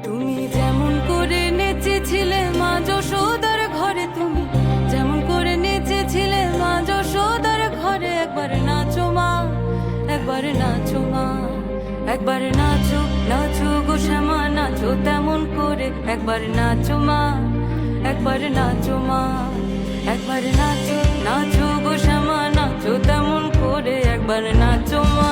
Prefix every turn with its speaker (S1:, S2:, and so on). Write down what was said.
S1: তুমি যেমন করে নেচেছিলে মা যশোদার ঘরে, তুমি যেমন করে নেচেছিলে মা যশোদার ঘরে, একবার নাচো মা, একবার নাচো মা, একবার নাচো নাচো গো শ্যামা নাচো তেমন করে, একবার নাচো মা, একবার নাচো মা, একবার নাচো নাচো গো শ্যামা নাচো তেমন করে, একবার নাচো মা।